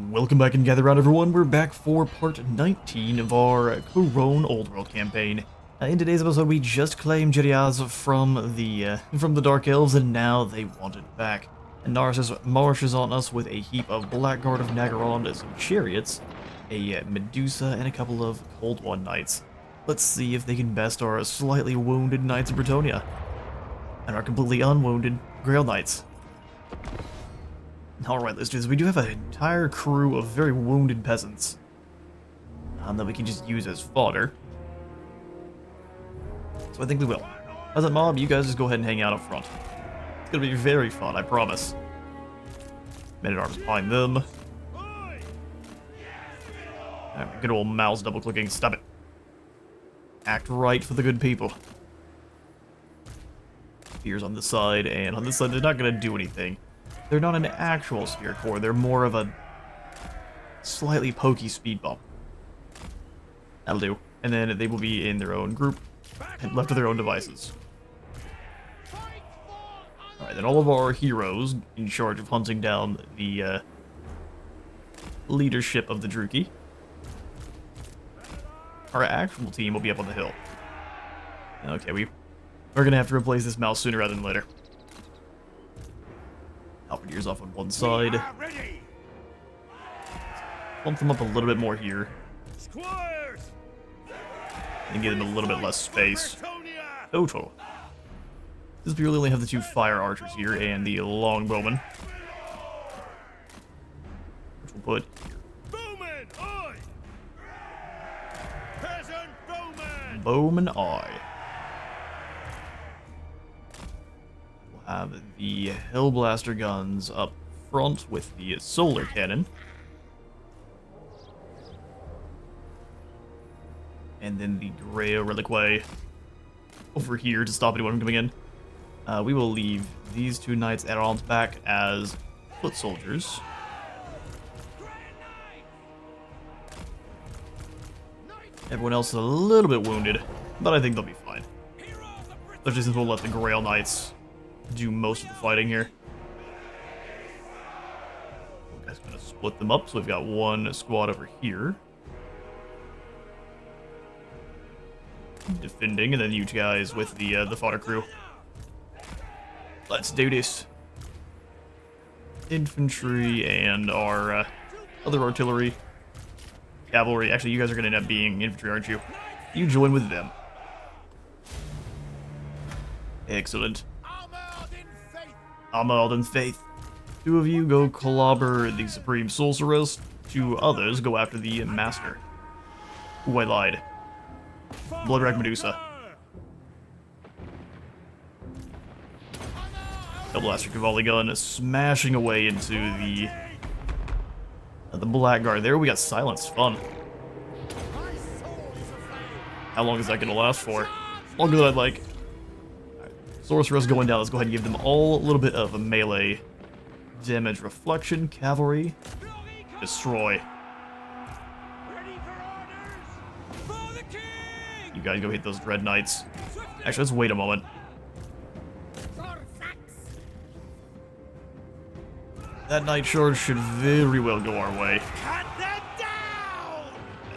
Welcome back and gather around, everyone. We're back for part 19 of our Couronne Old World campaign. In today's episode, we just claimed Jediaz from the Dark Elves, and now they want it back. And Narcissus marches on us with a heap of Blackguard of Nagaron, some chariots, a Medusa, and a couple of Cold One Knights. Let's see if they can best our slightly wounded Knights of Bretonnia and our completely unwounded Grail Knights. Alright, let's do this. We do have an entire crew of very wounded peasants that we can just use as fodder. So I think we will. Peasant mob, you guys just go ahead and hang out up front. It's gonna be very fun, I promise. Men-at-arms behind them. Alright, good old mouse double-clicking. Stop it. Act right for the good people. Spears on this side, and on this side they're not gonna do anything. They're not an actual spear core, they're more of a slightly pokey speed bump. That'll do. And then they will be in their own group and left to their own devices. Alright, then all of our heroes in charge of hunting down the leadership of the Druki. Our actual team will be up on the hill. Okay, we're gonna have to replace this mouse sooner rather than later. Halberdiers off on one side. Bump them up a little bit more here. And give them a little bit less space. Total. Since we really only have the two fire archers here and the longbowmen. Which we'll put here. Bowman eye. Have the Hellblaster guns up front with the solar cannon. And then the Grey Reliquary over here to stop anyone from coming in. We will leave these two knights add-ons back as foot soldiers. Everyone else is a little bit wounded, but I think they'll be fine. Especially since we'll let the Grail Knights do most of the fighting here. I'm just gonna split them up, so we've got one squad over here defending, and then you guys with the fodder crew. Let's do this. Infantry and our other artillery, cavalry. Actually, you guys are gonna end up being infantry, aren't you? You join with them. Excellent. Armored in faith. Two of you go clobber the Supreme Sorceress. Two others go after the Master. Ooh, I lied. Bloodrack Medusa. Hellblaster Cavalry gun is smashing away into the Blackguard. There we got Silence. Fun. How long is that gonna last for? Longer than I'd like. Sorceress going down. Let's go ahead and give them all a little bit of a melee damage. Reflection, cavalry, destroy. You guys go hit those Dread Knights. Actually, let's wait a moment. That Knight Charge should very well go our way.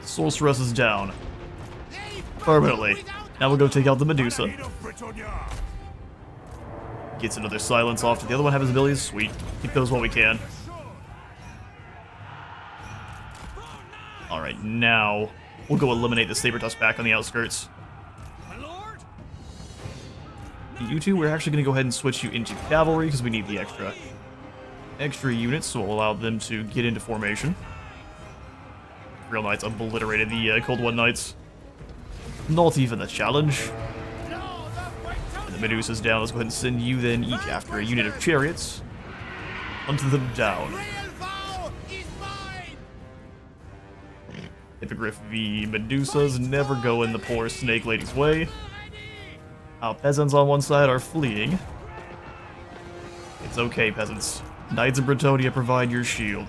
Sorceress is down. Permanently. Now we'll go take out the Medusa. Gets another silence off. Does the other one have his abilities? Sweet. Keep those while we can. Alright, now we'll go eliminate the Sabertusk back on the outskirts. You two, we're actually going to go ahead and switch you into cavalry because we need the extra units, so we'll allow them to get into formation. Real Knights obliterated the Cold One Knights. Not even a challenge. Medusa's down. Let's go ahead and send you then each after a unit of chariots. Hunt them down. Hippogriff v Medusas never go in the poor snake lady's way. Our peasants on one side are fleeing. It's okay, peasants. Knights of Bretonnia provide your shield.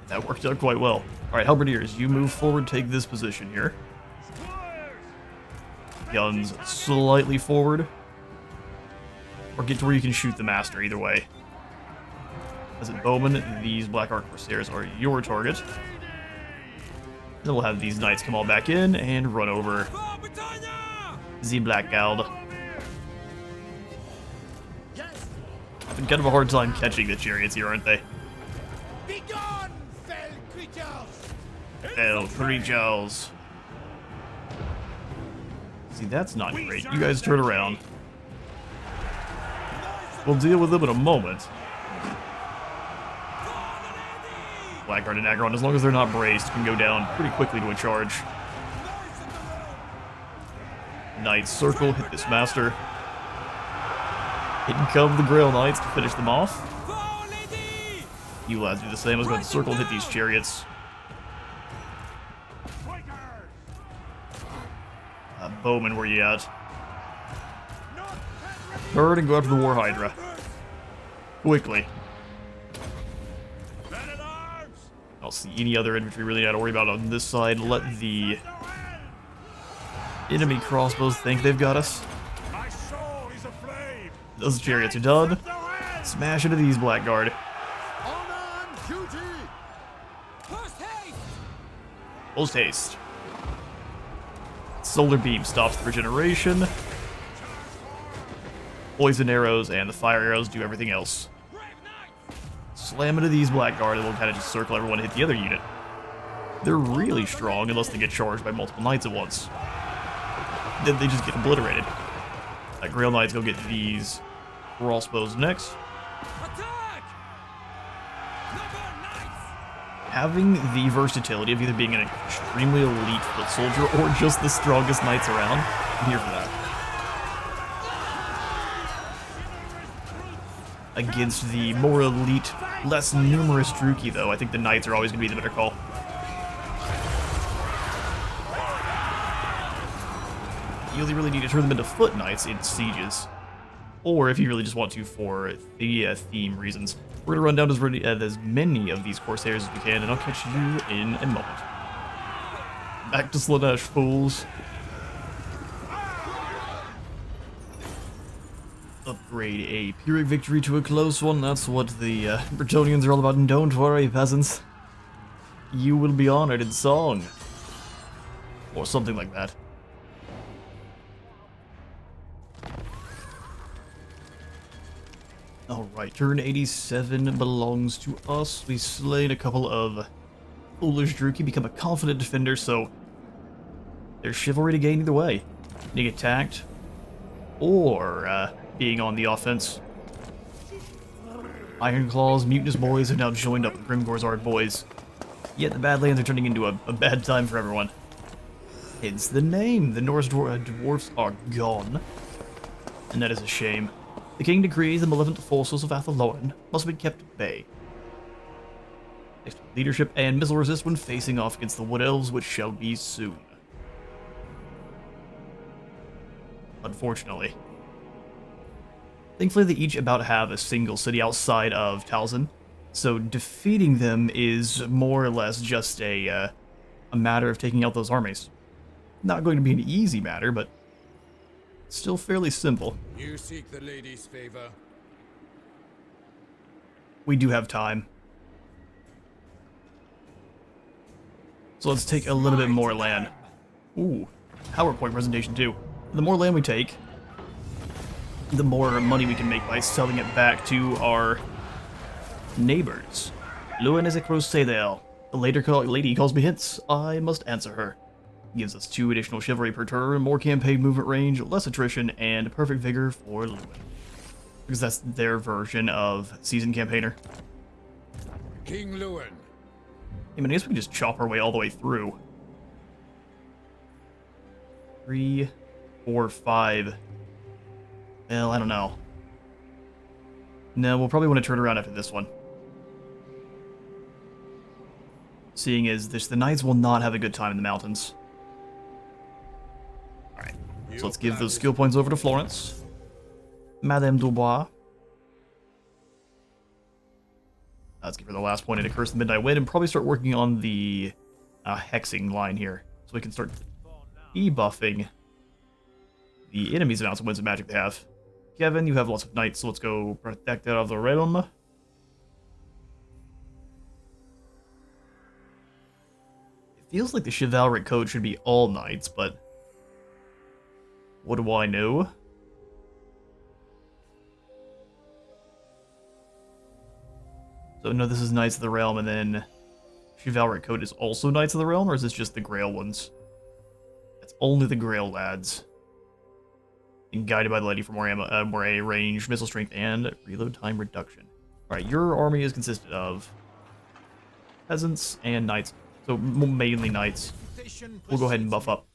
That worked out quite well. Alright, Halberdiers, you move forward, take this position here. Guns slightly forward. or get to where you can shoot the Master, either way. As a bowman, these Black Ark Corsairs are your target. Then we'll have these Knights come all back in and run over the Black Guard. Having kind of a hard time catching the chariots here, aren't they? Begone, fell creatures! Fell creatures. See, that's not great. You guys turn around. We'll deal with them in a moment. Blackguard and Aggron, as long as they're not braced, can go down pretty quickly to a charge. Knights circle, hit this Master. Hit and come the Grail Knights to finish them off. You lads do the same. Let's go ahead and circle and hit these chariots. Bowman, where you at? Turn and go after the War Hydra. Quickly. I don't see any other infantry really to worry about on this side. Let the enemy crossbows think they've got us. Those chariots are done. Smash into these Blackguard. Post haste. Solar beam stops the regeneration. Poison arrows and the fire arrows do everything else. Slam into these Blackguard and we'll kind of just circle everyone and hit the other unit. They're really strong unless they get charged by multiple Knights at once. Then they just get obliterated. Grail Knights go get these crossbows next. Having the versatility of either being an extremely elite foot soldier or just the strongest Knights around, I'm here for that. Against the more elite, less numerous Druki, though, I think the Knights are always going to be the better call. You only really need to turn them into foot Knights in sieges. Or if you really just want to for the theme reasons. We're going to run down as many of these Corsairs as we can, and I'll catch you in a moment. Back to Slaanesh, fools. Upgrade a Pyrrhic victory to a close one. That's what the Bretonnians are all about. And don't worry, peasants. You will be honored in song. Or something like that. Alright, turn 87 belongs to us. We slayed a couple of foolish Druki, become a confident defender, so there's chivalry to gain either way. Being attacked, or being on the offense. Ironclaws, Mutinous Boys have now joined up with Grimgore's Ard Boys. Yet the Badlands are turning into a bad time for everyone. Hence the name. The Norse dwarfs are gone. And that is a shame. The king decrees the malevolent forces of Athelloren must be kept at bay. Leadership and missile resist when facing off against the Wood Elves, which shall be soon. Unfortunately. Thankfully, they each about have a single city outside of Talzin, so defeating them is more or less just a matter of taking out those armies. Not going to be an easy matter, but still fairly simple. You seek the lady's favor. We do have time. So let's take a little bit more land. Ooh, PowerPoint presentation too. The more land we take, the more money we can make by selling it back to our neighbors. Louen is a crusader. The lady calls me hints. I must answer her. Gives us 2 additional chivalry per turn, more campaign movement range, less attrition, and perfect vigor for Louen. Because that's their version of seasoned campaigner. King Louen. I mean, I guess we can just chop our way all the way through. 3, 4, 5. Well, I don't know. No, we'll probably want to turn around after this one. Seeing as the Knights will not have a good time in the mountains. Alright, so let's give those skill points over to Florence. Madame Dubois. Let's give her the last point into Curse the Midnight Wind and probably start working on the hexing line here. So we can start debuffing the enemy's amounts of winds of magic they have. Kevin, you have lots of knights, so let's go Protector of the Realm. It feels like the chivalric code should be all knights, but what do I know? So no, this is Knights of the Realm, and then chivalric code is also Knights of the Realm, or is this just the Grail ones? It's only the Grail lads. And guided by the lady for more ammo, more A range, missile strength, and reload time reduction. Alright, your army is consisted of peasants and knights. So mainly knights. We'll go ahead and buff up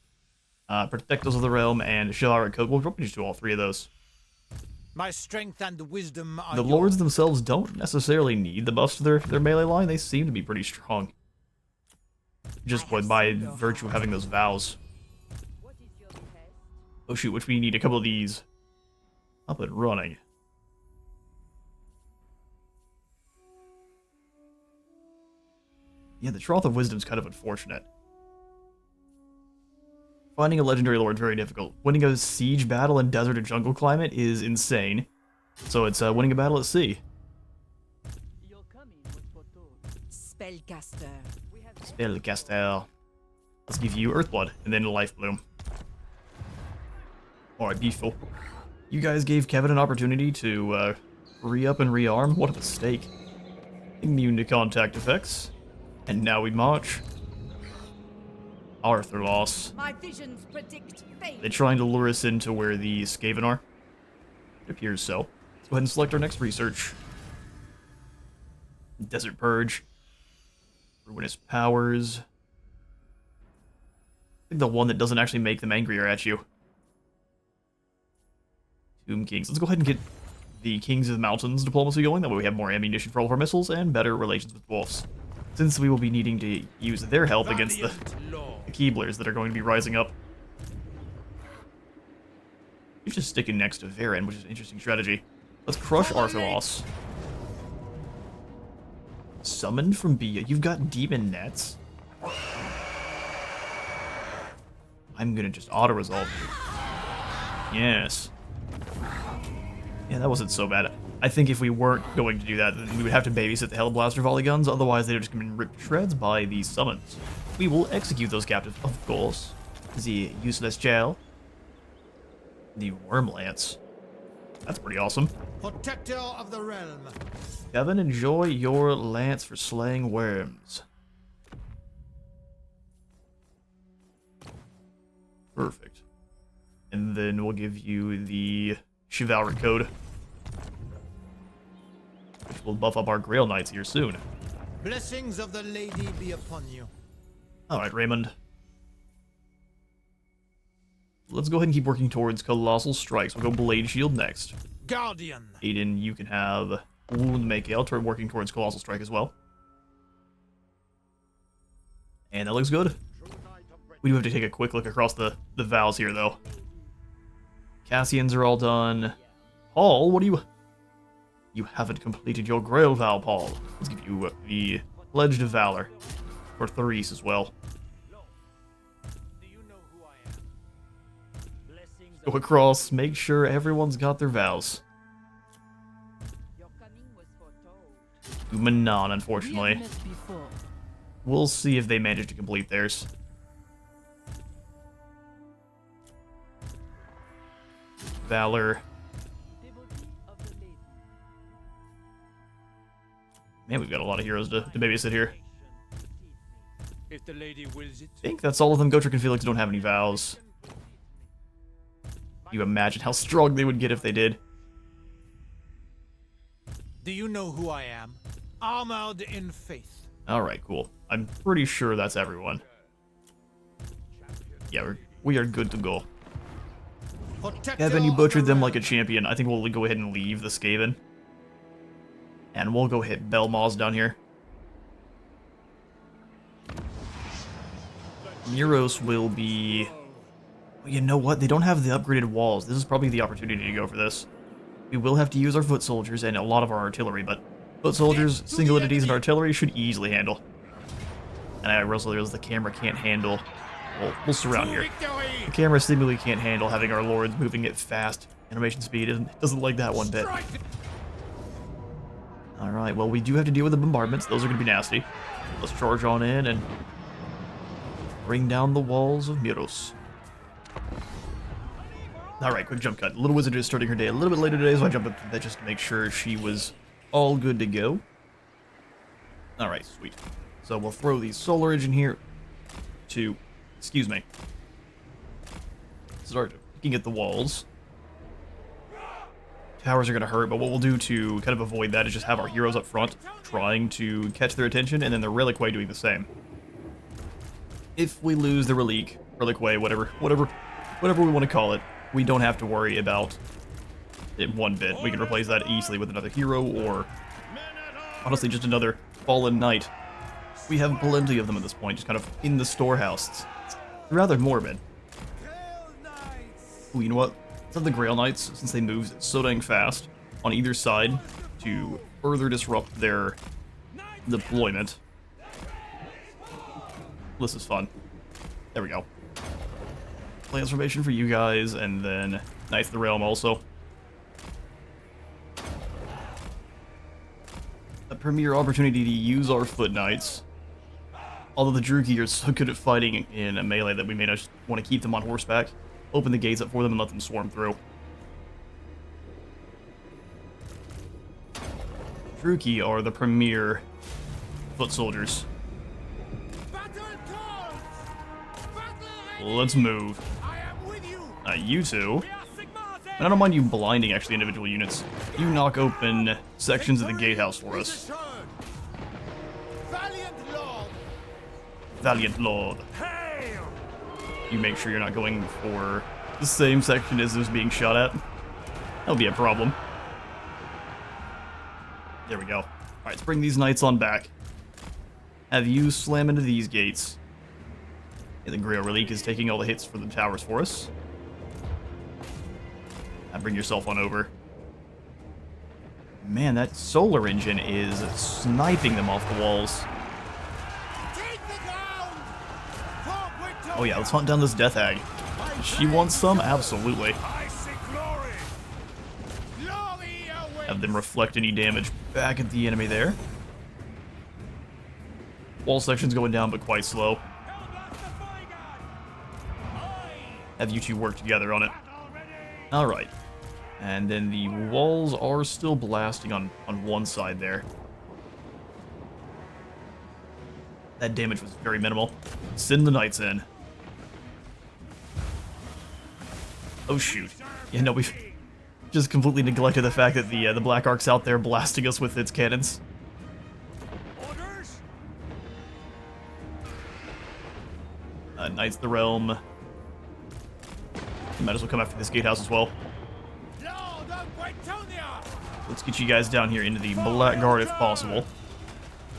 Protectors of the Realm and chivalric code. We'll probably just do all three of those. My strength and wisdom are The lords themselves don't necessarily need the buffs to their melee line. They seem to be pretty strong. Just by virtue of having those vows. Oh shoot, which we need a couple of these up and running. Yeah, the Trough of Wisdom is kind of unfortunate. Finding a legendary lord is very difficult. Winning a siege battle in desert or jungle climate is insane. So it's winning a battle at sea. Spellcaster. Spellcaster. Let's give you Earthblood and then Life Bloom. Alright, beautiful. You guys gave Kevin an opportunity to re-up and rearm. What a mistake. Immune to contact effects. And now we march. Arthur loss. My visions predict fate. They're trying to lure us into where the Skaven are. It appears so. Let's go ahead and select our next research. Desert Purge. Ruinous Powers. I think the one that doesn't actually make them angrier at you. Tomb Kings. Let's go ahead and get the Kings of the Mountains diplomacy going. That way we have more ammunition for all of our missiles and better relations with dwarfs. Since we will be needing to use their help against the Keeblers that are going to be rising up. He's just sticking next to Varen, which is an interesting strategy. Let's crush Arthalos. Summoned from Bia. You've got Demon Nets. I'm gonna just auto-resolve you. Yes. Yeah, that wasn't so bad. I think if we weren't going to do that, then we would have to babysit the Hellblaster volley guns, otherwise they're just going to be ripped to shreds by these summons. We will execute those captives, of course. The Useless Jail. The Worm Lance. That's pretty awesome. Protector of the Realm. Kevin, enjoy your lance for slaying worms. Perfect. And then we'll give you the Chivalric Code, which will buff up our Grail Knights here soon. Blessings of the Lady be upon you. Alright, Raymond. Let's go ahead and keep working towards Colossal Strikes. We'll go Blade Shield next. Guardian. Aiden, you can have Wound Make Ale, working towards Colossal Strike as well. And that looks good. We do have to take a quick look across the vows here, though. Cassians are all done. Paul, what do you... You haven't completed your Grail vow, Paul. Let's give you the Pledge of Valor. For Therese as well. Go across, make sure everyone's got their vows. Manon, unfortunately. We'll see if they manage to complete theirs. Valor. Man, we've got a lot of heroes to babysit here. If the lady wills it. I think that's all of them. Gotrek and Felix don't have any vows. You imagine how strong they would get if they did. Do you know who I am? Armored in faith. Alright, cool. I'm pretty sure that's everyone. Yeah, we are good to go. Kevin, you butchered them like a champion. I think we'll go ahead and leave the Skaven. And we'll go hit Belmaz down here. Neuros will be... You know what? They don't have the upgraded walls. This is probably the opportunity to go for this. We will have to use our foot soldiers and a lot of our artillery, but foot soldiers, single entities, and artillery should easily handle. And I also realize the camera can't handle... We'll surround here. The camera seemingly can't handle having our lords moving it fast Animation speed doesn't like that one bit. Alright, well, we do have to deal with the bombardments. Those are going to be nasty. Let's charge on in and bring down the walls of Miros. Alright, quick jump cut. Little Wizard is starting her day a little bit later today, so I jumped up to that just to make sure she was all good to go. Alright, sweet. So we'll throw the solar engine here to, excuse me, start picking at the walls. Towers are going to hurt, but what we'll do to kind of avoid that is just have our heroes up front trying to catch their attention, and then the Reliquary doing the same. If we lose the Reliquary, whatever we want to call it, we don't have to worry about it one bit. We can replace that easily with another hero, or honestly just another fallen knight. We have plenty of them at this point, just kind of in the storehouse. It's rather morbid. Ooh, you know what? Let's have the Grail Knights, since they move so dang fast, on either side to further disrupt their deployment. This is fun. There we go. Transformation for you guys, and then Knights of the Realm also. A premier opportunity to use our Foot Knights. Although the Druki are so good at fighting in a melee that we may not want to keep them on horseback. Open the gates up for them and let them swarm through. Druki are the premier foot soldiers. Let's move. You two. And I don't mind you blinding actually individual units. You knock open sections of the gatehouse for us. Valiant Lord. You make sure you're not going for the same section as is being shot at. That'll be a problem. There we go. Alright, let's bring these knights on back. Have you slam into these gates. And the Grail Relique is taking all the hits for the towers for us. Now bring yourself on over. Man, that solar engine is sniping them off the walls. Oh yeah, let's hunt down this Death Hag. She wants some? Absolutely. Have them reflect any damage back at the enemy there. Wall section's going down, but quite slow. Have you two work together on it. Alright. And then the walls are still blasting on one side there. That damage was very minimal. Send the knights in. Oh shoot. Yeah, no, we've just completely neglected the fact that the Black Ark's out there blasting us with its cannons. Knights of the Realm. You might as well come after this gatehouse as well. Let's get you guys down here into the Blackguard if possible.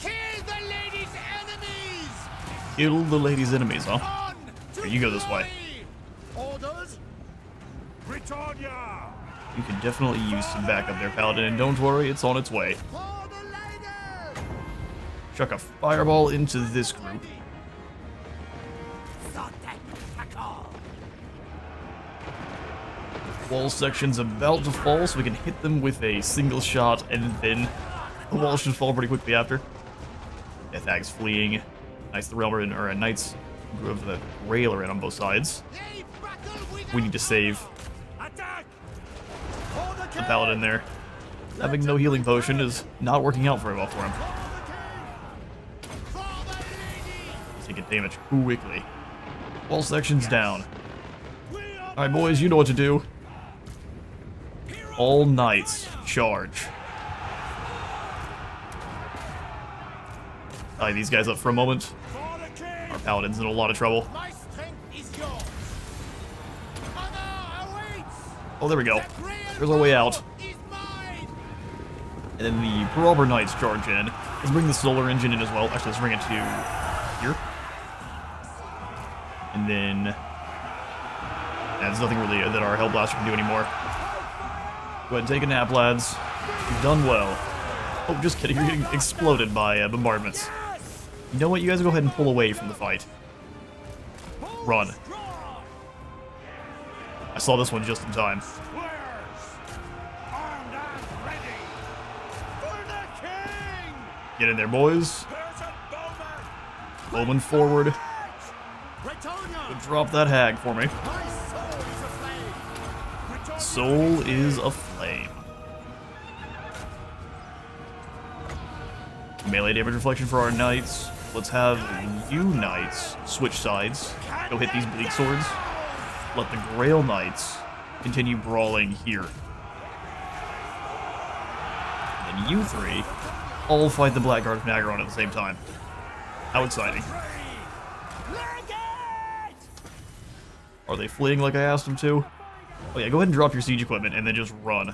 Kill the lady's enemies! Kill the lady's enemies, huh? Here, you go this way. Orders? Bretonnia! You can definitely use some backup there, Paladin, and don't worry, it's on its way. For the lady! Chuck a fireball into this group. Wall section's about to fall, so we can hit them with a single shot, and then the wall should fall pretty quickly after. Death Hag's fleeing. Knights of the Realm are in, or Knights of the Rail are in on both sides. We need to save the Paladin there. Having no healing potion is not working out very well for him. He's taking damage quickly. Wall section's down. Alright boys, you know what to do. All knights, charge. Tie these guys up for a moment. Our Paladin's in a lot of trouble. Oh, there we go. There's our way out. And then the Robber Knights charge in. Let's bring the Solar Engine in as well. Actually, let's bring it to here. And then... there's nothing really that our Hellblaster can do anymore. Go ahead and take a nap, lads. You've done well. Oh, just kidding. You're getting exploded by bombardments. You know what? You guys go ahead and pull away from the fight. Run. I saw this one just in time. Get in there, boys. Bowman forward. Drop that hag for me. Soul is aflame. Melee damage reflection for our knights. Let's have you knights switch sides. Go hit these bleak swords. Let the Grail Knights continue brawling here. And you three all fight the Blackguard of Nagaron at the same time. How exciting. Are they fleeing like I asked them to? Oh yeah, go ahead and drop your siege equipment and then just run.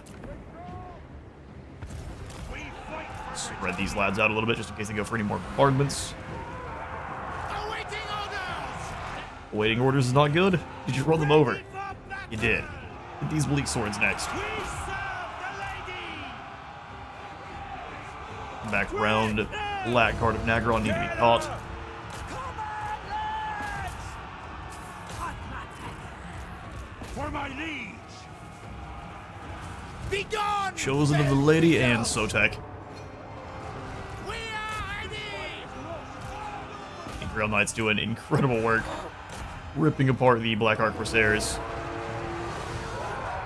Spread these lads out a little bit just in case they go for any more bombardments. Awaiting orders is not good. Did you run them over? You did. Hit these bleak swords next. Back round. Blackguard of Nagaron need to be caught. For my liege. Be gone. Chosen of the Lady and Sotek. The Grail Knights doing incredible work. Ripping apart the Black Arc Corsairs.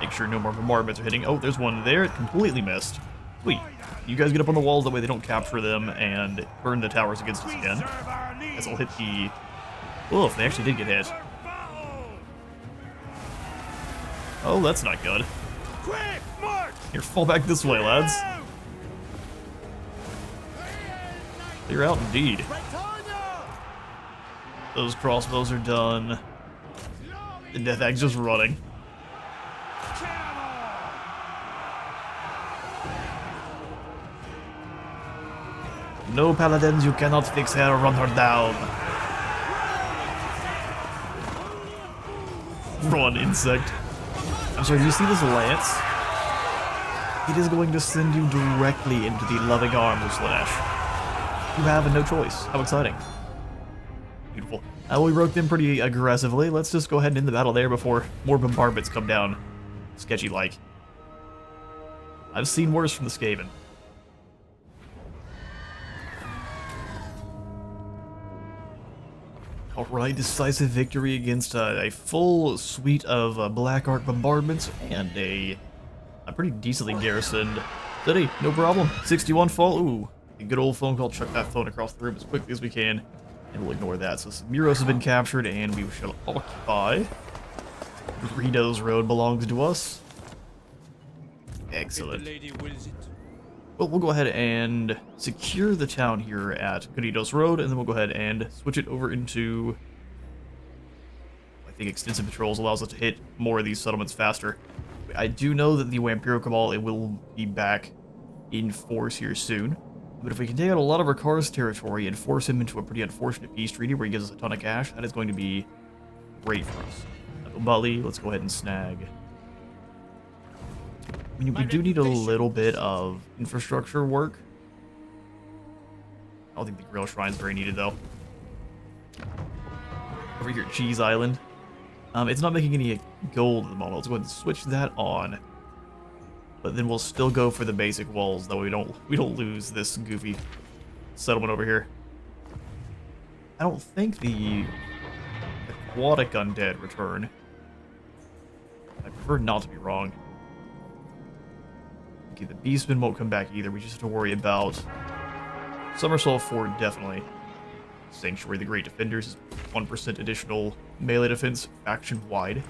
Make sure no more bombardments are hitting. Oh, there's one there. It completely missed. Sweet. You guys get up on the walls, that way they don't capture them and burn the towers against us again. Guess I'll hit the... Oof, they actually did get hit. Oh, that's not good. Here, fall back this way, lads. Clear out indeed. Those crossbows are done. The Death Hag's just running. No, paladins, you cannot fix her, run her down. Run, insect. I'm sorry, do you see this lance? It is going to send you directly into the loving arms of Slanesh. You have no choice. How exciting. Beautiful. We broke them pretty aggressively. Let's just go ahead and end the battle there before more bombardments come down. Sketchy-like. I've seen worse from the Skaven. Alright, decisive victory against a full suite of Black Arc bombardments and a pretty decently garrisoned city. No problem. 61 fall. Ooh, a good old phone call. Chuck that phone across the room as quickly as we can. And we'll ignore that. So Muros has been captured, and we shall occupy. Rito's Road belongs to us. Excellent. Well, we'll go ahead and secure the town here at Garitos Road, and then we'll go ahead and switch it over into... I think Extensive Patrols allows us to hit more of these settlements faster. I do know that the Vampiro Cabal, it will be back in force here soon. But if we can take out a lot of Rakar's territory and force him into a pretty unfortunate peace treaty where he gives us a ton of cash, that is going to be great for us. Bali, let's go ahead and snag. I mean, we do need a little bit of infrastructure work. I don't think the Grail Shrine's very needed, though. Over here at Cheese Island. It's not making any gold at the moment. Let's go ahead and switch that on. But then we'll still go for the basic walls, though we don't lose this goofy settlement over here. I don't think the aquatic undead return. I prefer not to be wrong. Okay, the beastmen won't come back either. We just have to worry about Somersault Fort, definitely. Sanctuary the Great Defenders is 1% additional melee defense faction wide.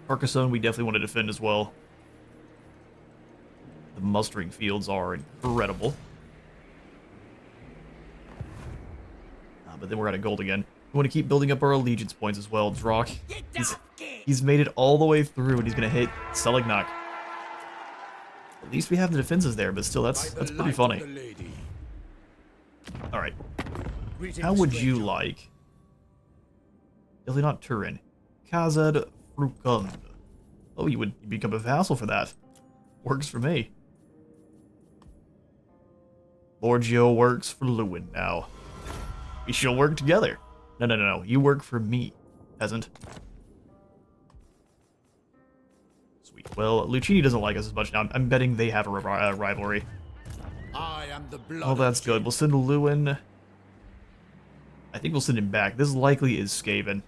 Carcassonne we definitely want to defend as well. The mustering fields are incredible. But then we're out of gold again. We want to keep building up our allegiance points as well. Drock, he's made it all the way through, and he's going to hit Selignac. At least we have the defenses there, but still, that's pretty funny. Alright. How would you like... Definitely not Turin. Khazad Frukund. Oh, you would become a vassal for that. Works for me. Borgio works for Louen now. We shall work together. No. You work for me, peasant. Sweet. Well, Lucchini doesn't like us as much now. I'm betting they have a rivalry. I am the blood. Oh, that's good. We'll send Louen. I think we'll send him back. This likely is Skaven.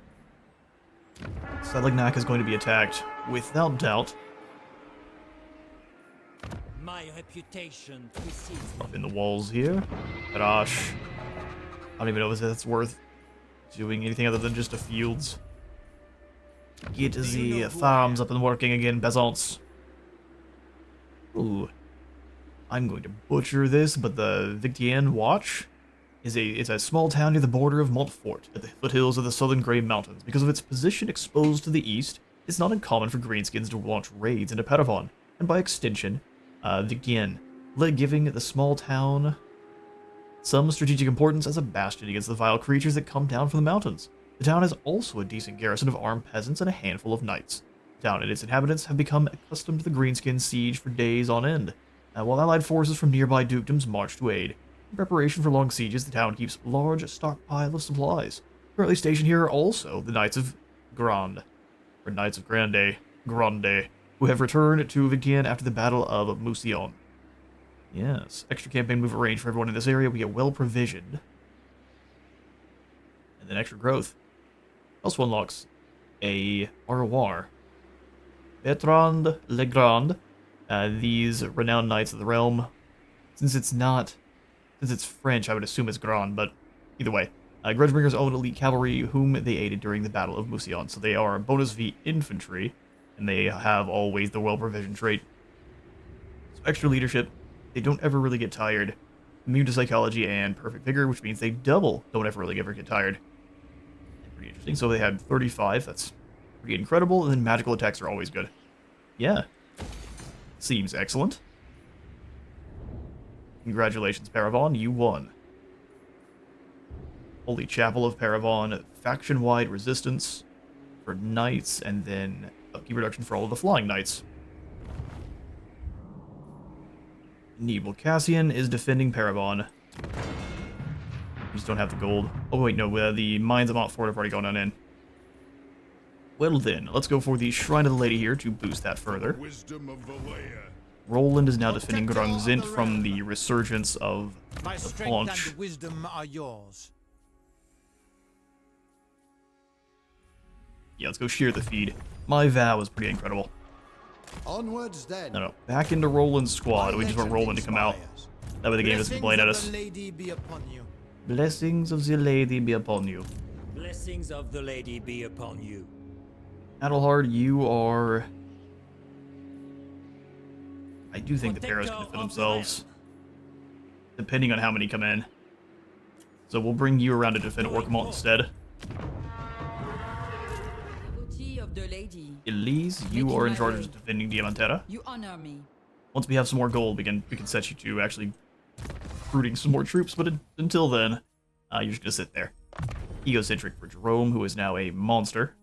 Selignac is going to be attacked, without doubt. My reputation precedes me. Up in the walls here. Karash. I don't even know if that's worth doing anything other than just a fields. Get the farms up and working again, peasants. Ooh. I'm going to butcher this, but the Victienne Watch is a small town near the border of Montfort, at the foothills of the southern Grey Mountains. Because of its position exposed to the east, it's not uncommon for greenskins to launch raids into Patavon, and by extension, Victienne, giving the small town some strategic importance as a bastion against the vile creatures that come down from the mountains. The town has also a decent garrison of armed peasants and a handful of knights. The town and its inhabitants have become accustomed to the greenskin siege for days on end, while allied forces from nearby dukedoms march to aid. In preparation for long sieges, the town keeps a large stockpile of supplies. Currently stationed here are also the Knights of Grande, or Knights of Grande, who have returned to Victienne after the Battle of Moussillon. Yes, extra campaign move arranged for everyone in this area. We get well provisioned. And then extra growth. Also unlocks a Arroir. Bertrand Legrand. These renowned knights of the realm. Since it's French, I would assume it's Grand, but either way. Grudgebringers own elite cavalry whom they aided during the Battle of Moussillon, so they are bonus V infantry, and they have always the well-provisioned trait. So extra leadership, they don't ever really get tired. Immune to psychology and perfect vigor, which means they don't ever really ever get tired. Pretty interesting. So they had 35, that's pretty incredible, and then magical attacks are always good. Yeah. Seems excellent. Congratulations, Paravon, you won. Holy Chapel of Paravon, faction-wide resistance for knights, and then upkeep reduction for all of the flying knights. Nebel Cassian is defending Paravon. We just don't have the gold. Oh wait, no, the Mines of Montfort have already gone on in. Well then, let's go for the Shrine of the Lady here to boost that further. Wisdom of Valea. Roland is now defending Grungzint from the resurgence of My the strength Paunch. and wisdom are yours. Yeah, let's go shear the feed. My vow is pretty incredible. Onwards then. No, back into Roland's squad. We just want Roland to come out. That way the game doesn't complain at us. Lady be upon you. Blessings of the Lady be upon you. Blessings of the lady be upon you. Adelhard, you are... I do think the Barrows can defend Protector of the themselves, depending on how many come in. So we'll bring you around to defend Orkmont instead. Booty of the lady. Elise, you are in charge of defending Diamantera. You honor me. Once we have some more gold, we can set you to actually recruiting some more troops, but until then, you're just gonna sit there. Egocentric for Jerome, who is now a monster.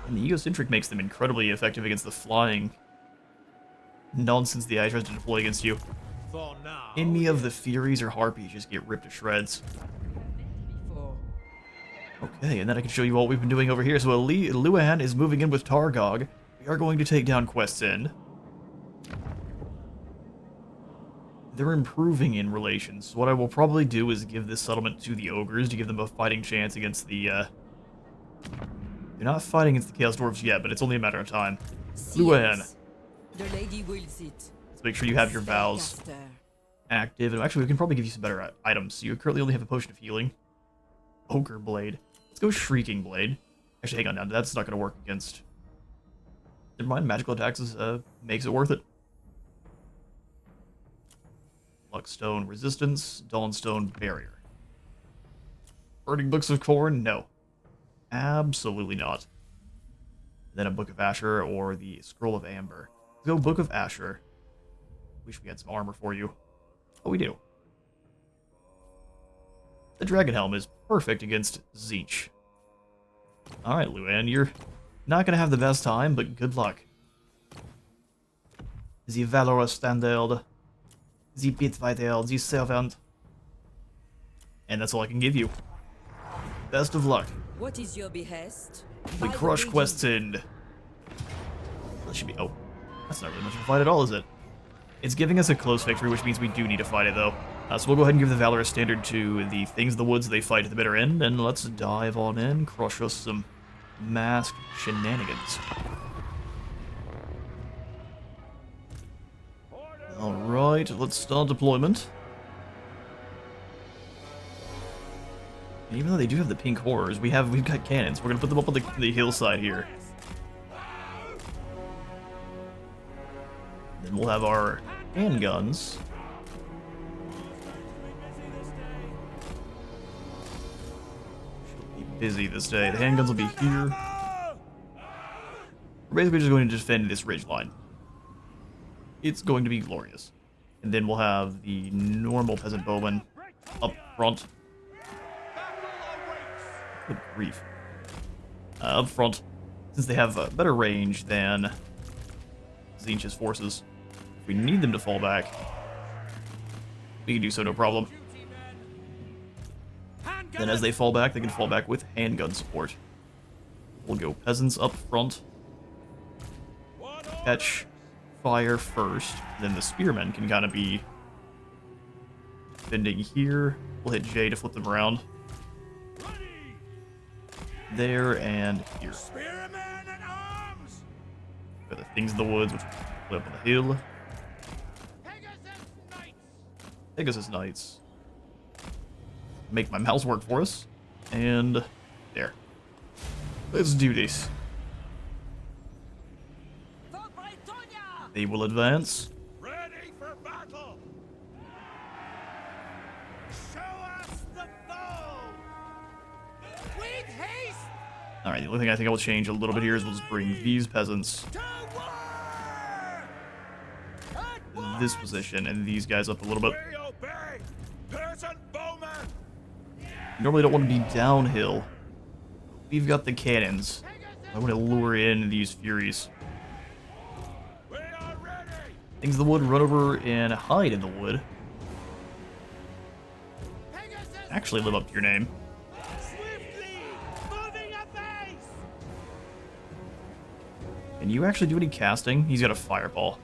And the Egocentric makes them incredibly effective against the flying nonsense the eye tries to deploy against you. For now. Any of the Furies or Harpies just get ripped to shreds. Before. Okay, and then I can show you what we've been doing over here. So Luan is moving in with Targog. We are going to take down Quest's End. They're improving in relations. So what I will probably do is give this settlement to the Ogres to give them a fighting chance against the, They're not fighting against the Chaos Dwarves yet, but it's only a matter of time. Luan. The lady wills it. Let's make sure you have your vows Spellcaster. active. And actually, we can probably give you some better items. So you currently only have a potion of healing. Ogre Blade. Let's go Shrieking Blade. Actually, hang on now. That's not going to work against... Never mind, magical attacks is, makes it worth it. Luckstone Resistance, Dawnstone Barrier. Burning Books of Corn? No. Absolutely not. Then a Book of Asher or the Scroll of Amber. Let's go Book of Asher. Wish we had some armor for you. Oh, we do. The Dragon Helm is perfect against Zeech. Alright, Luan, you're not going to have the best time, but good luck. The Valorous Standard. The Bitvital, the Servant. And that's all I can give you. Best of luck. What is your behest? We By the crush lady. Quest's End. That should be... Oh. That's not really much of a fight at all, is it? It's giving us a close victory, which means we do need to fight it, though. So we'll go ahead and give the Valorous Standard to the Things of the Woods they fight at the bitter end, and let's dive on in, crush us some masked shenanigans. Alright, let's start deployment. And even though they do have the pink horrors, we've got cannons. We're gonna put them up on the hillside here. Then we'll have our handguns. Should be busy this day. The handguns will be here. We're basically just going to defend this ridge line. It's going to be glorious. And then we'll have the normal peasant bowmen up front. Good grief. Up front, since they have a better range than Tzeentch's forces, if we need them to fall back, we can do so no problem. Then as they fall back, they can fall back with handgun support. We'll go peasants up front. Catch fire first, then the spearmen can kind of be defending here. We'll hit J to flip them around. There and here. Got the Things of the Woods, which will up on the hill. Pegasus Knights. Make my mouse work for us. And there. Let's do this. They will advance. Ready for battle. Show us the foe. With haste. Alright, the only thing I think I will change a little bit here is we'll just bring these peasants To war. in this position and these guys up a little bit. We obey. Peasant bowman. Normally don't want to be downhill. We've got the cannons. I want to lure in these furies. We are ready. Things of the Wood, run over and hide in the wood. Actually live up to your name. Swiftly moving a base. Can you actually do any casting? He's got a fireball.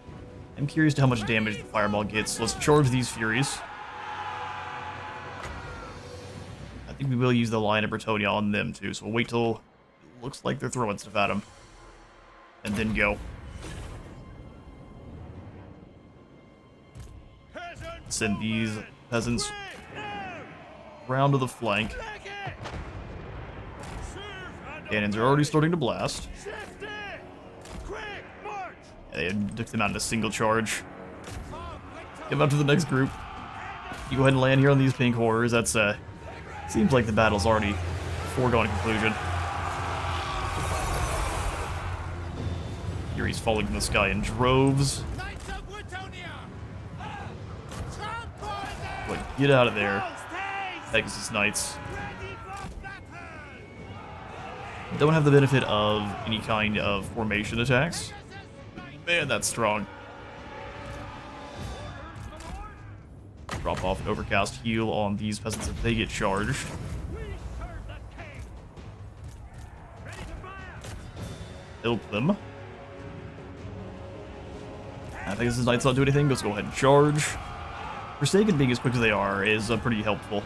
I'm curious to how much damage the fireball gets. Let's charge these furies. I think we will use the Lion of Bretonnia on them too, so we'll wait till it looks like they're throwing stuff at him. And then go. Send these peasants round to the flank. Cannons are already starting to blast. Yeah, they took them out in a single charge. Get out to the next group. You go ahead and land here on these pink horrors. That's seems like the battle's already foregone conclusion. Furies falling from the sky in droves. Wait, get out of there. Pegasus Knights. Don't have the benefit of any kind of formation attacks. Man, that's strong. Drop off an overcast heal on these peasants if they get charged. Help them. Pegasus Knights not do anything, let's go ahead and charge. Forsaken being as quick as they are is pretty helpful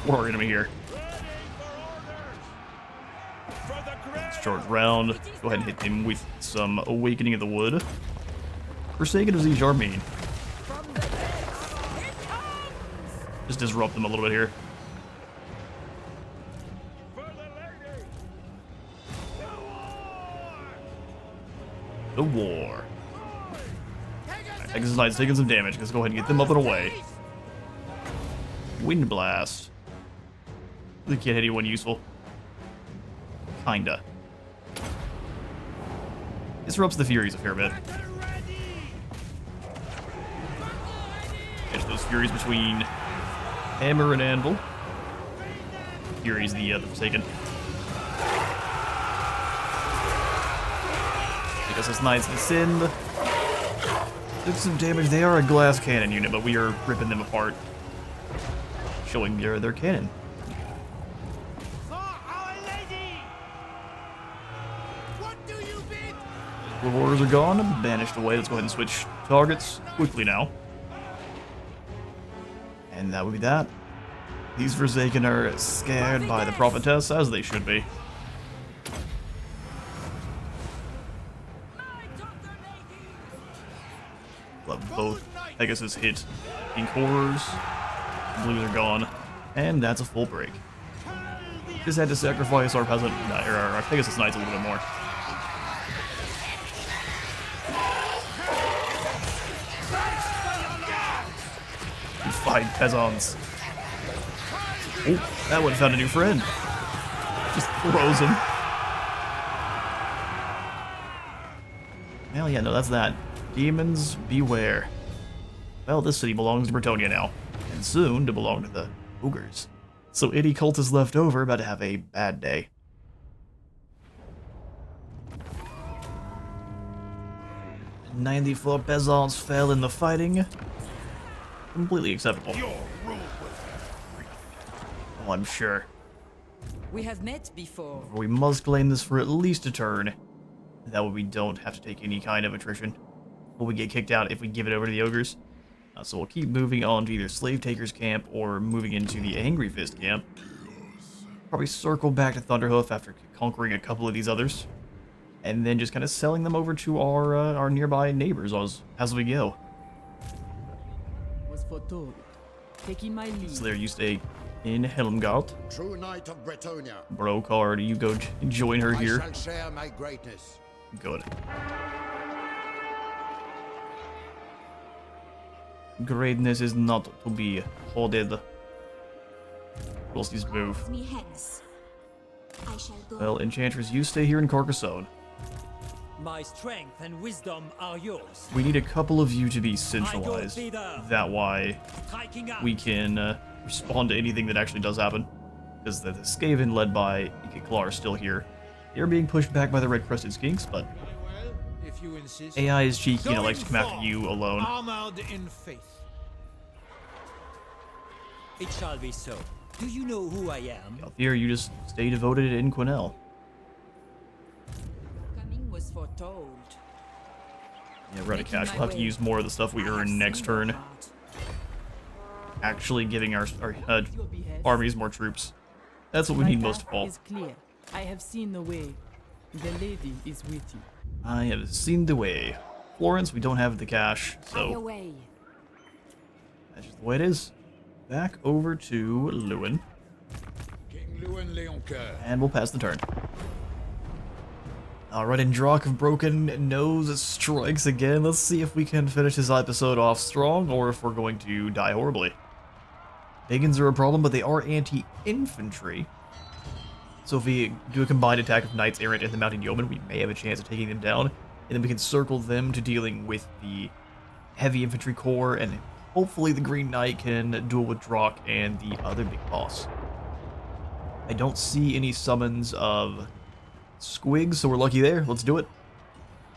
for our enemy here. Let's charge round. Go ahead and hit him with some Awakening of the Wood. Forsaken of Siege are mean. Just disrupt them a little bit here. The war. Alright, Pegasus Knight's taking some damage. Let's go ahead and get them up and away. Wind Blast. They can't hit anyone useful. Kinda. Disrupts the Furies a fair bit. Catch those Furies between Hammer and Anvil. Furies the Forsaken. Pegasus Knights descend. Took some damage. They are a glass cannon unit, but we are ripping them apart. Showing their cannon. The horrors are gone, banished away. Let's go ahead and switch targets quickly now. And that would be that. These Forsaken are scared by the Prophetess, as they should be. Let both Pegasus hit Pink Horrors. Blues are gone. And that's a full break. Just had to sacrifice our peasant, or our Pegasus Knights a little bit more. You fight peasants. Oh, that one found a new friend. Just throws him. Well, yeah, no, that's that. Demons, beware. Well, this city belongs to Bretonnia now, and soon to belong to the ogres. So any cultist left over about to have a bad day. "94 peasants fell in the fighting." Completely acceptable. Oh, I'm sure. We have met before. We must claim this for at least a turn. That way we don't have to take any kind of attrition. Will we get kicked out if we give it over to the ogres? So we'll keep moving on to either Slave Taker's camp or moving into the Angry Fist camp. Probably circle back to Thunderhoof after conquering a couple of these others. And then just kind of selling them over to our nearby neighbors as we go. Was foretold. Taking my lead. So there you stay in Helmgalt. True knight of Bretonnia. Brocard, you go join her here. I shall share my greatness. Good. Greatness is not to be hoarded. We'll just move. Me hence. I shall go. Well, Enchantress, you stay here in Carcassonne. My strength and wisdom are yours. We need a couple of you to be centralized. That way Striking out. we can respond to anything that actually does happen. Because the Skaven led by Ikiklar are still here. They're being pushed back by the red-crested skinks, but Well, if you insist. AI is cheeky and Going likes to come after forth, you alone. Armored in faith. It shall be so. Do you know who I am? Here, you just stay devoted in Quenelle. Coming was foretold. Yeah, Reddicash, we'll have to use more of the stuff we earn next turn. Actually giving our armies more troops. That's what we My need most of path all. is clear. I have seen the way. The lady is with you. I have seen the way. Florence, we don't have the cash, so Away. that's just the way it is. Back over to Louen, King Louen and we'll pass the turn. Alright, and Drak of Broken Nose strikes again. Let's see if we can finish this episode off strong, or if we're going to die horribly. Pagans are a problem, but they are anti-infantry. So if we do a combined attack of Knights Errant and the Mounted Yeomen, we may have a chance of taking them down. And then we can circle them to dealing with the Heavy Infantry Corps, and hopefully the Green Knight can duel with Drak and the other big boss. I don't see any summons of Squigs, so we're lucky there. Let's do it.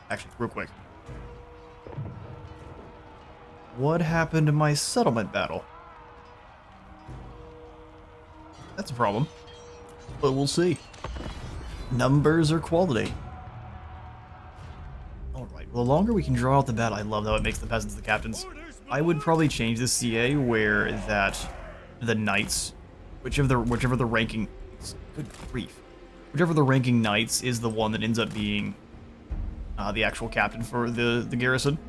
Actually, real quick. What happened to my settlement battle? That's a problem. But we'll see. Numbers or quality? Alright, well, the longer we can draw out the battle, I love how it makes the peasants the captains. I would probably change this CA where the knights, whichever the ranking, good grief, whichever the ranking knights is the one that ends up being the actual captain for the garrison.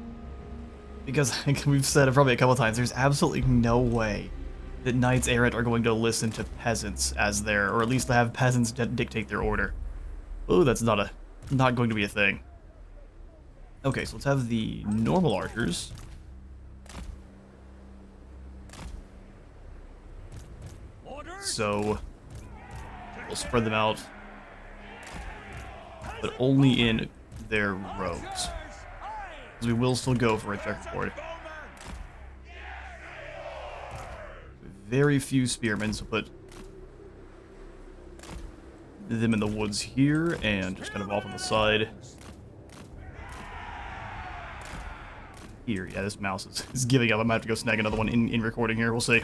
Because like we've said it probably a couple times, there's absolutely no way that Knights Errant are going to listen to peasants as their, or at least to have peasants dictate their order. Oh, that's not going to be a thing. Okay, so let's have the normal archers. So we'll spread them out, but only in their rows. Because we will still go for a checkerboard. Very few spearmen, so put them in the woods here and just kind of off on the side. Here, yeah, this mouse is giving up. I might have to go snag another one in recording here. We'll see.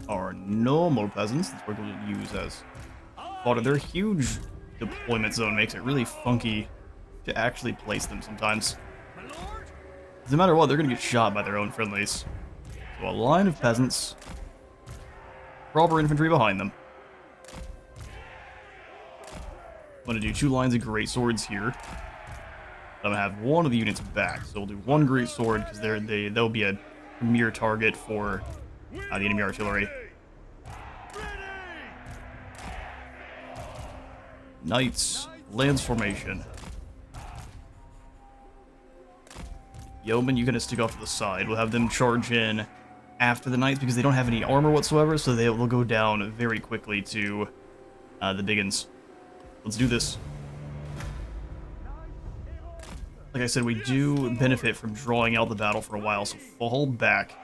Our normal peasants, that we're going to use as fodder. They're huge deployment zone makes it really funky to actually place them sometimes. No matter what, they're going to get shot by their own friendlies. So a line of peasants, proper infantry behind them. I'm going to do 2 lines of great swords here. I'm going to have one of the units back, so we'll do 1 great sword because they'll be a premier target for the enemy artillery. Knights, lance formation. Yeomen, you're going to stick off to the side. We'll have them charge in after the knights because they don't have any armor whatsoever, so they will go down very quickly to the biggins. Let's do this. Like I said, we do benefit from drawing out the battle for a while, so fall back.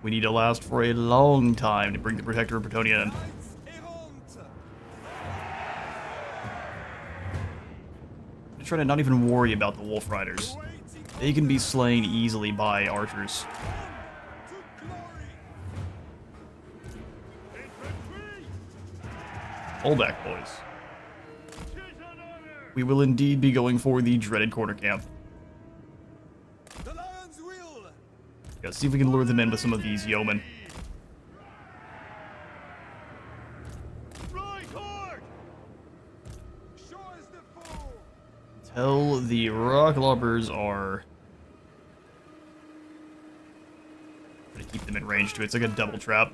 We need to last for a long time to bring the Protector of Bretonnia in. I'm trying to not even worry about the Wolf Riders. They can be slain easily by archers. Hold back, boys. We will indeed be going for the dreaded corner camp. Gotta see if we can lure them in with some of these yeomen. Until the rock lobbers are... Gonna keep them in range too. It's like a double trap.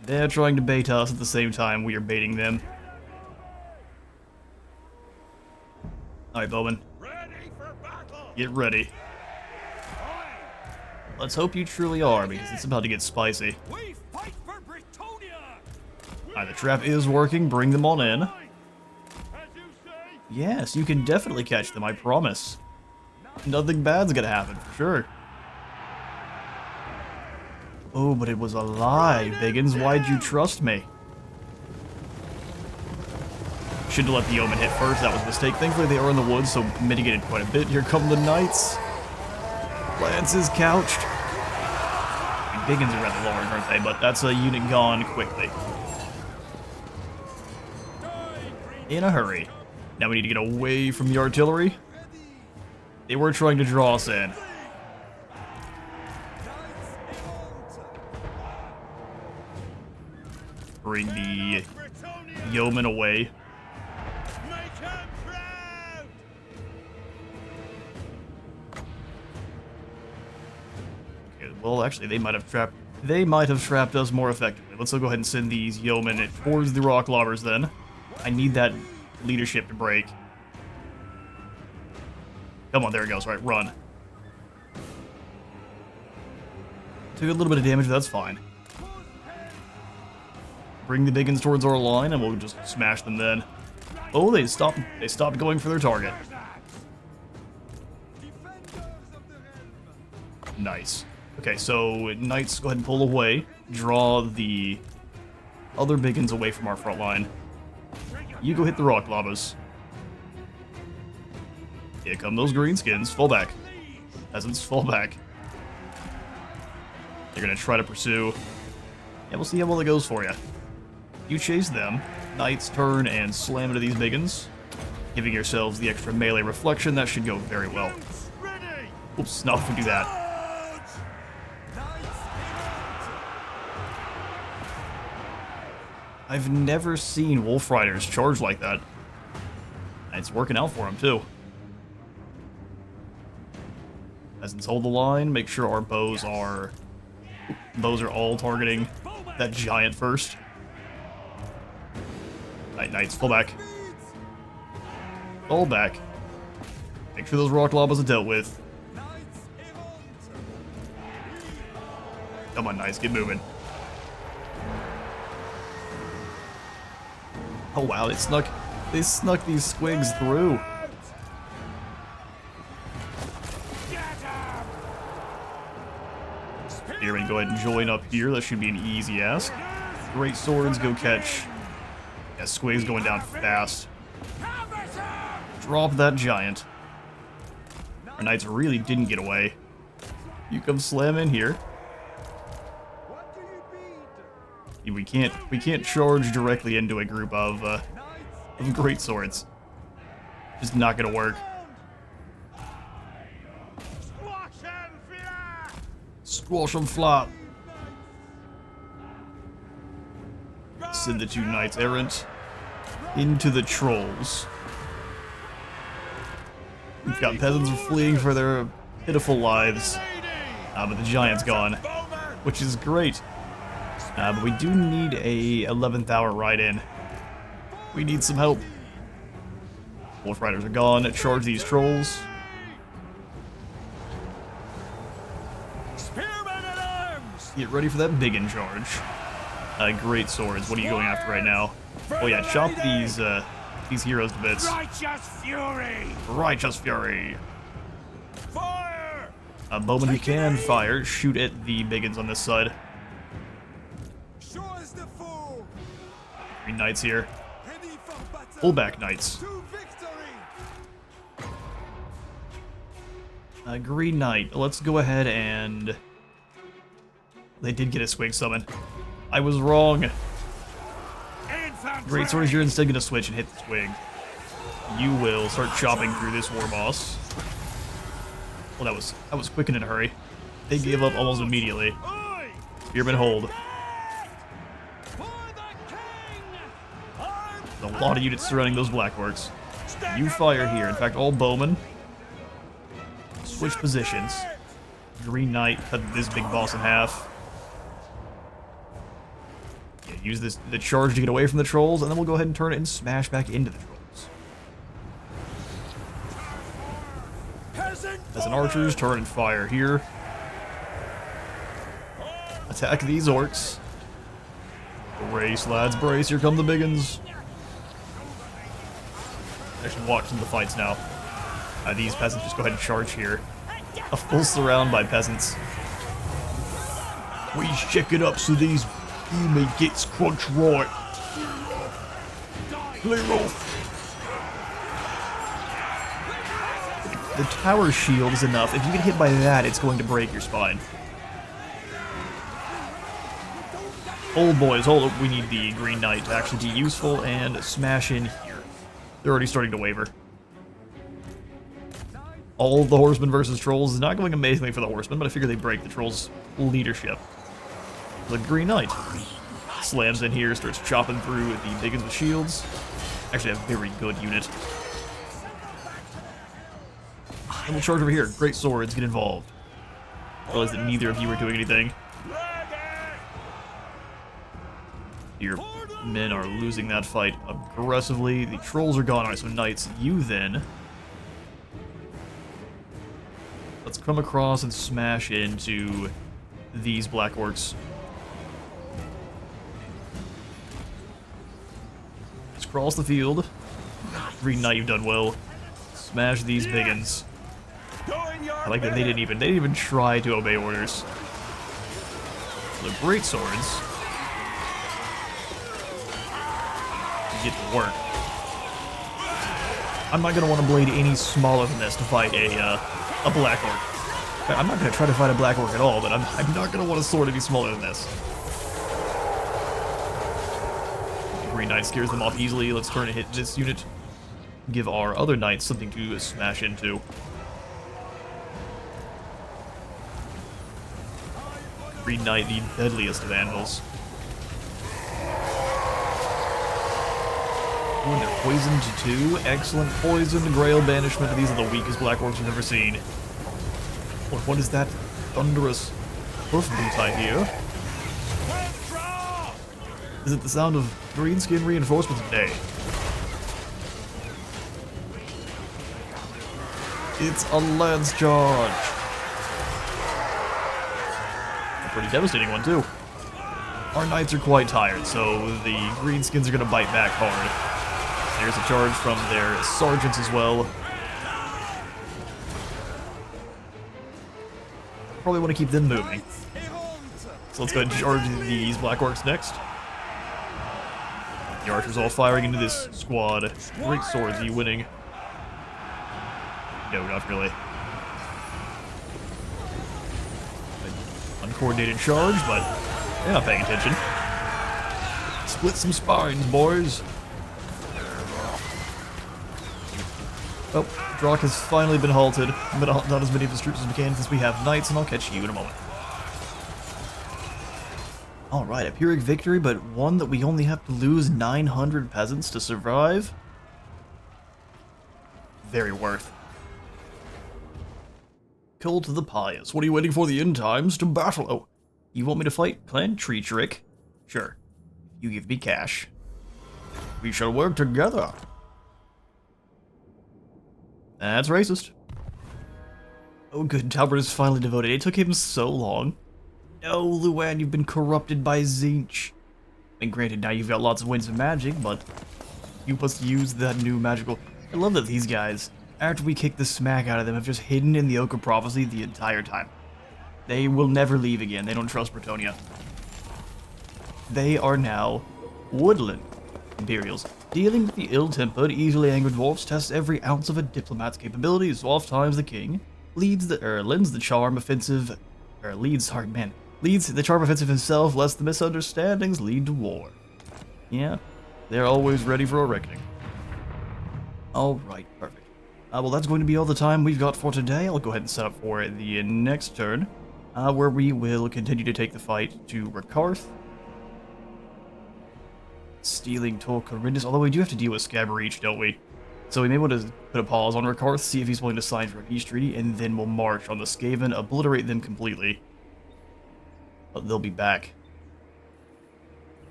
They're trying to bait us at the same time we are baiting them. Alright, bowmen. Get ready. Let's hope you truly are, because it's about to get spicy. Alright, the trap is working. Bring them on in. Yes, you can definitely catch them, I promise. Nothing bad's gonna happen, for sure. Oh, but it was a lie, Biggins. Why'd you trust me? Should have let the yeoman hit first. That was a mistake. Thankfully, they are in the woods, so mitigated quite a bit. Here come the knights. Lance is couched. Biggins are rather large, aren't they? But that's a unit gone quickly. In a hurry. Now we need to get away from the artillery. They were trying to draw us in. Bring the yeomen away. Okay, well, actually, they might have trapped us more effectively. Let's go ahead and send these yeomen towards the rock lobbers then. I need that leadership to break. Come on, there it goes. Right, run. Took a little bit of damage, but that's fine. Bring the biggins towards our line, and we'll just smash them then. Oh, they stopped going for their target. Nice. Okay, so knights, go ahead and pull away. Draw the other biggins away from our front line. You go hit the rock lobas. Here come those greenskins. Fall back. Peasants, fall back. They're gonna try to pursue. Yeah, we'll see how well it goes for you. You chase them. Knights turn and slam into these biggins. Giving yourselves the extra melee reflection. That should go very well. Oops, not if we do that. I've never seen Wolf Riders charge like that. And it's working out for them, too. Peasants hold the line. Make sure our bows are all targeting that giant first. Alright, knights, fall back. Fall back. Make sure those rock lobas are dealt with. Come on, knights, get moving. Oh wow, they snuck these squigs through. Spearmen, go ahead and join up here. That should be an easy ask. Great swords, go catch. Yeah, squigs going down fast. Drop that giant. Our knights really didn't get away. You come slam in here. We can't charge directly into a group of great swords. Just not gonna work. Squash and flop. Send the two knights errant into the trolls. We've got peasants fleeing for their pitiful lives, but the giant's gone, which is great. But we do need a 11th hour ride-in. We need some help. Wolf riders are gone. Charge these trolls. Get ready for that biggin charge. Great swords. What are you going after right now? Oh yeah, chop these heroes to bits. Righteous fury! Righteous fury. Fire! Bowmen who can fire, shoot at the biggins on this side. Show us the fool! 3 knights here. Ready for battle! Pull back knights. To victory! Green knight. Let's go ahead and... They did get a swing summon. I was wrong. Infantry! Great swords, you're instead gonna switch and hit the swing. You will start chopping through this war boss. Well, that was quick and in a hurry. They gave up almost immediately. Oi! Spearman hold. For the king! There's a lot of units surrounding those blackworks. You fire here. In fact, all bowmen. Switch positions. Green knight cut this big boss in half. Yeah, use the charge to get away from the trolls, and then we'll go ahead and turn it and smash back into the trolls. As an archers, turn and fire here. Attack these orcs. Brace, lads, brace. Here come the biggins. Actually, watch some of the fights now. These peasants just go ahead and charge here. A full surround by peasants. Please check it up so these human gets crunch right. Clear off. The tower shield is enough. If you get hit by that, it's going to break your spine. Old boys, hold up. We need the Green Knight to actually be useful and smash in here. They're already starting to waver. All the horsemen versus trolls is not going amazingly for the horsemen, but I figure they break the trolls' leadership. The Green Knight slams in here, starts chopping through the biggins with shields. Actually, a very good unit. And we'll charge over here. Great swords, get involved. Realize that neither of you are doing anything. Your men are losing that fight aggressively. The trolls are gone. Alright, so knights, you then... Let's come across and smash into these black orcs. Just cross the field. Green Knight, you've done well. Smash these biggins. I like that they didn't even try to obey orders. The great swords get to work. I'm not gonna want to blade any smaller than this to fight a black orc. I'm not gonna try to fight a black orc at all, but I'm not gonna want a sword any smaller than this. The Green Knight scares them off easily. Let's turn and hit this unit. Give our other knights something to smash into. Green Knight, the deadliest of anvils. Ooh, and they're poisoned too. Excellent. Poisoned, Grail Banishment. These are the weakest black orcs we've ever seen. What is that thunderous hoofbeat I hear? Is it the sound of greenskin reinforcements today? It's a lance charge. A pretty devastating one too. Our knights are quite tired, so the greenskins are going to bite back hard. There's a charge from their sergeants as well. Probably want to keep them moving. So let's go ahead and charge these black orcs next. The archers all firing into this squad. Great swords, are you winning? No, not really. An uncoordinated charge, but they're not paying attention. split some spines, boys. Oh, Drock has finally been halted, but not as many of his troops as we can since we have knights, and I'll catch you in a moment. Alright, a Pyrrhic victory, but one that we only have to lose 900 peasants to survive. Very worth. Cult of the Pious. What are you waiting for? The end times to battle? Oh, you want me to fight Clan Treacherich? Sure. You give me cash. We shall work together. That's racist. Oh good, Talbert is finally devoted. It took him so long. No, Louen, you've been corrupted by Tzeentch. I mean, granted, now you've got lots of winds of magic, but you must use that new magical... I love that these guys, after we kick the smack out of them, have just hidden in the Oak of Prophecy the entire time. They will never leave again. They don't trust Bretonnia. They are now woodland Imperials. Dealing with the ill-tempered, easily angered dwarfs tests every ounce of a diplomat's capabilities. So oftentimes the king lends the charm offensive, leads the charm offensive himself, lest the misunderstandings lead to war. Yeah, they're always ready for a reckoning. Alright, perfect. Well, that's going to be all the time we've got for today. I'll go ahead and set up for the next turn, where we will continue to take the fight to Rakarth. Stealing Tor Corindus, although we do have to deal with Scabberich, don't we? So we may want to put a pause on Rakarth, see if he's willing to sign for a peace treaty, and then we'll march on the Skaven, obliterate them completely. But they'll be back.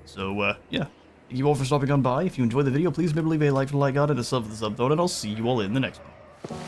So, yeah. Thank you all for stopping on by. If you enjoyed the video, please remember to leave a like for the like on and a sub for the sub, and I'll see you all in the next one.